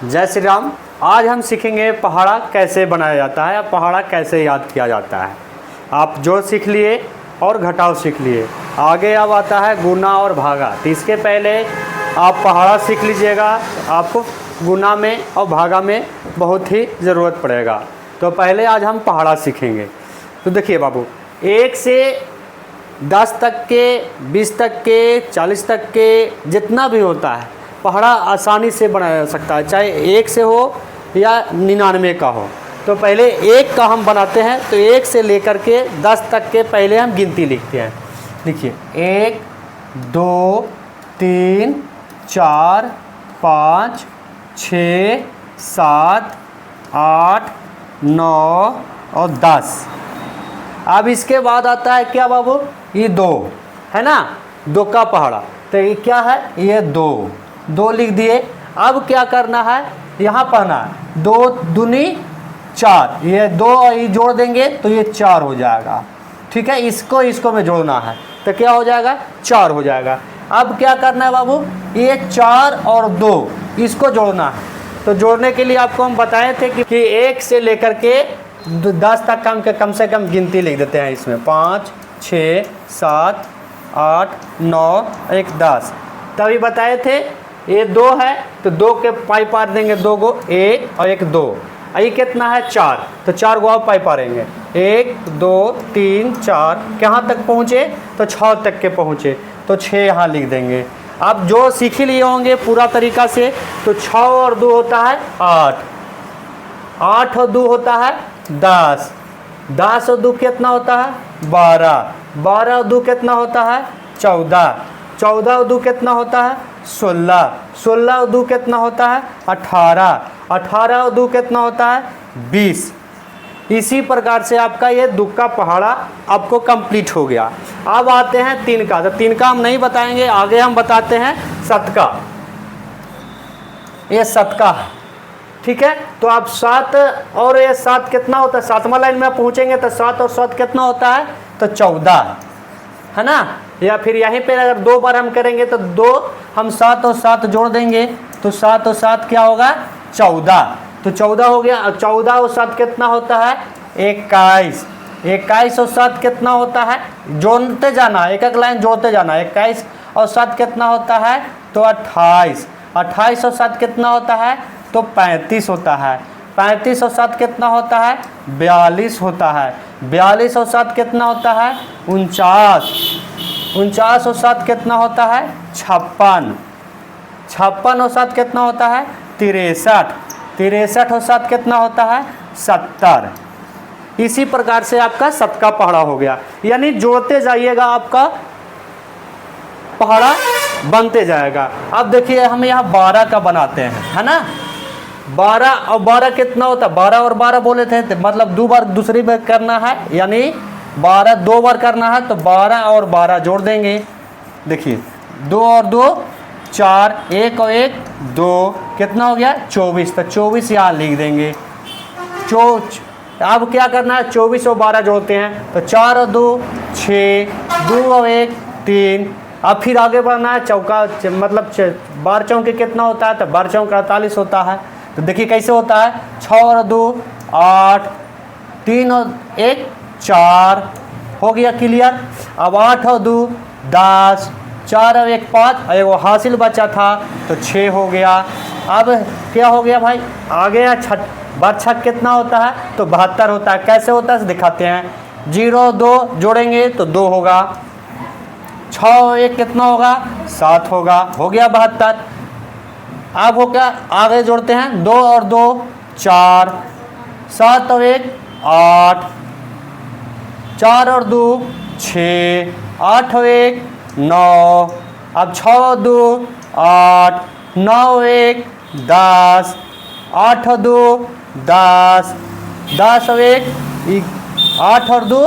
जय श्री राम। आज हम सीखेंगे पहाड़ा कैसे बनाया जाता है या पहाड़ा कैसे याद किया जाता है। आप जोड़ सीख लिए और घटाव सीख लिए, आगे अब आता है गुना और भागा। तो इसके पहले आप पहाड़ा सीख लीजिएगा, आपको गुना में और भागा में बहुत ही ज़रूरत पड़ेगा। तो पहले आज हम पहाड़ा सीखेंगे। तो देखिए बाबू, 1 से 10 तक के, 20 तक के, 40 तक के जितना भी होता है पहाड़ा आसानी से बनाया जा सकता है, चाहे 1 से हो या 99 का हो। तो पहले 1 का हम बनाते हैं। तो 1 से लेकर के 10 तक के पहले हम गिनती लिखते हैं। देखिए 1 2 3 4 5 6 7 8 9 और 10। अब इसके बाद आता है क्या बाबू, ये 2 है ना, 2 का पहाड़ा। तो ये क्या है, ये 2 लिख दिए। अब क्या करना है, यहाँ पढ़ना है 2 दूनी 4, ये 2 और ये जोड़ देंगे तो ये 4 हो जाएगा। ठीक है, इसको में जोड़ना है तो क्या हो जाएगा, 4 हो जाएगा। अब क्या करना है बाबू, ये 4 और 2 इसको जोड़ना है। तो जोड़ने के लिए आपको हम बताए थे कि 1 से लेकर के 10 तक कम से कम गिनती लिख देते हैं इसमें। 5 6 7 8 9 1 10। तभी बताए थे ये 2 है तो 2 के पाई पार देंगे, 2 गो 1 और 1 2। ये कितना है, 4, तो 4 गो आप पाई पारेंगे। 1 2 3 4 कहाँ तक पहुँचे, तो 6 तक के पहुँचे तो 6 यहाँ लिख देंगे। आप जो सीख ही लिए होंगे पूरा तरीका से, तो 6 और 2 होता है 8, 8 और 2 होता है 10, 10 और 2 कितना होता है 12, 12 और 2 कितना होता है 14, 14 और 2 कितना होता है 16, 16 और 2 कितना होता है 18, 18 और 2 कितना होता है 20। इसी प्रकार से आपका ये 2 का पहाड़ा आपको कंप्लीट हो गया। अब आते हैं 3 का। तो 3 का हम नहीं बताएंगे, आगे हम बताते हैं 7 का। ये 7 का है, ठीक है। तो आप 7 और ये 7 कितना होता है, 7वां लाइन में पहुंचेंगे तो 7 और 7 कितना होता है, तो 14 है ना। या फिर यहीं पे अगर 2 बार हम करेंगे तो 2 हम 7 और 7 जोड़ देंगे तो 7 और 7 क्या होगा 14, तो 14 हो गया। 14 और 7 कितना होता है 21, 21 और 7 कितना होता है, जोड़ते जाना, एक एक लाइन जोड़ते जाना। 21 और 7 कितना होता है, तो 28, 28 और 7 कितना होता है, तो 35 होता है। 35 और 7 कितना होता है 42 होता है। 42 और 7 कितना होता है 49, 49 और 7 कितना होता है 56, 56 और 7 कितना होता है 63, 63 और 7 कितना होता है 70। इसी प्रकार से आपका 7 का पहाड़ा हो गया। यानी जोड़ते जाइएगा आपका पहाड़ा बनते जाएगा। अब देखिए हम यहाँ 12 का बनाते हैं, है ना। 12 और 12 कितना होता है, 12 और 12 बोले थे, मतलब 2 बार दूसरी बार करना है, यानी 12 2 बार करना है तो 12 और 12 जोड़ देंगे। देखिए 2 और 2 4, 1 और 1 2 कितना हो गया 24, तो 24 यहाँ लिख देंगे। अब क्या करना है, 24 और 12 जोड़ते हैं तो 4 और 2 6, 2 और 1 3। अब फिर आगे बढ़ना है, चौका मतलब 12 चौके कितना होता है, तो 12 चौके 48 होता है। तो देखिए कैसे होता है, 6 और 2 8, 3 और 1 4 हो गया क्लियर। अब 8 और 2 10, 4 और 1 5, और वो हासिल बचा था तो 6 हो गया। अब क्या हो गया भाई, आगे 6 कितना होता है, तो 72 होता है। कैसे होता है दिखाते हैं। 0 2 जोड़ेंगे तो 2 होगा, 6 और 1 कितना होगा 7 होगा, हो गया 72। अब हो क्या, आगे जोड़ते हैं 2 और 2 4, 7 और 1 8, 4 और 2 6, 8 और 1 9, अब 6 और 2 8, 9 और 1 10, 8 और 2 10, 10 और 1 8 और 2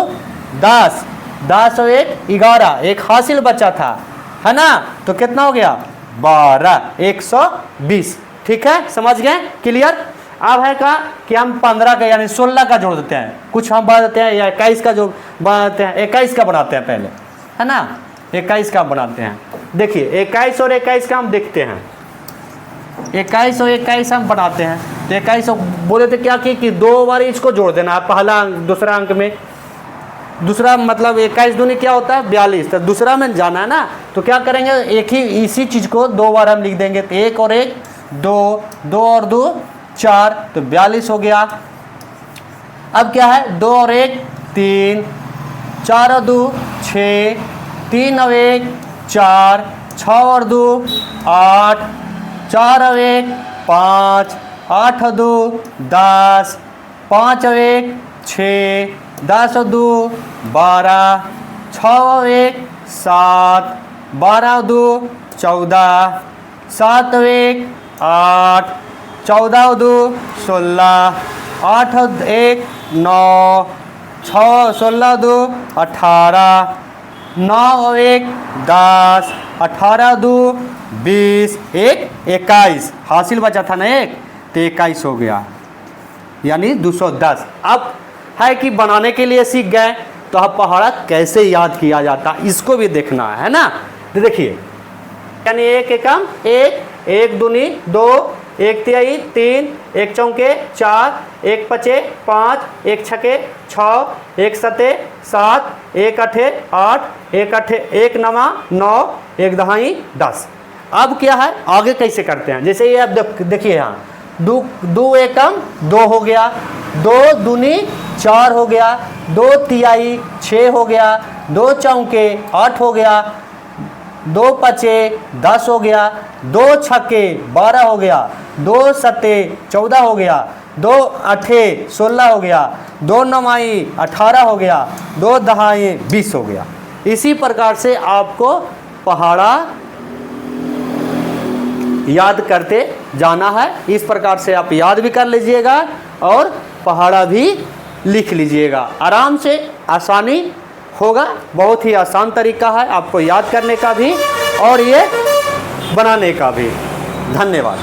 10, 10 और 1 11, एक हासिल बचा था, है ना। तो कितना हो गया 12, 120। ठीक है, समझ गए, क्लियर। अब है का कि हम 15 का यानी 16 का जोड़ देते हैं, कुछ हम बना देते हैं, या 21 का जो बनाते हैं, 21 का बनाते हैं पहले, है ना। 21 का बनाते हैं। देखिए 21 और 21 का हम देखते हैं। 21 और 21 हम बनाते हैं, तो 21 बोले थे क्या कि 2 बार इसको जोड़ देना है पहला अंक दूसरा अंक में, दूसरा मतलब 21 दूनी क्या होता है 42, तो दूसरा में जाना है ना, तो क्या करेंगे एक ही इसी चीज़ को 2 बार हम लिख देंगे, तो 1 और 1 2, 2 और 2 4, तो 42 हो गया। अब क्या है 2 और 1 3, 4 और 2 6, 3 और 1 4, 6 और 2 8, 4 और 1 5, 8 और 2 10, 5 और 1 6, 10 और 2 12, 6 और 1 7, 12 और 2 14, 7 और 1 8, 14 और 2 16, 8 और 1 9, 6 16 और 2 18, 9 और 1 10, 18 और 2 20, 1 21, हासिल बचा था ना 1, तो 21 हो गया, यानी 210। अब है कि बनाने के लिए सीख गए, तो अब पहाड़ा कैसे याद किया जाता इसको भी देखना है ना। तो देखिए यानी 1 एकम 1, 1 दूनी 2, 1 तिहाई 3, 1 चौके 4, 1 पचे 5, 1 छके 6, 1 सते 7, 1 अठे 8, 1 नमा 9, 1 दहाई 10। अब क्या है आगे कैसे करते हैं, जैसे ये अब देखिए यहाँ 2 एकम 2 हो गया, 2 दूनी 4 हो गया, 2 तिहाई 6 हो गया, 2 चौके 8 हो गया, 2 पचे 10 हो गया, 2 छक्के 12 हो गया, 2 सत्ते 14 हो गया, 2 अठे 16 हो गया, 2 नौमाई 18 हो गया, 2 दहाई 20 हो गया। इसी प्रकार से आपको पहाड़ा याद करते जाना है। इस प्रकार से आप याद भी कर लीजिएगा और पहाड़ा भी लिख लीजिएगा, आराम से आसानी होगा। बहुत ही आसान तरीका है आपको याद करने का भी और ये बनाने का भी। धन्यवाद।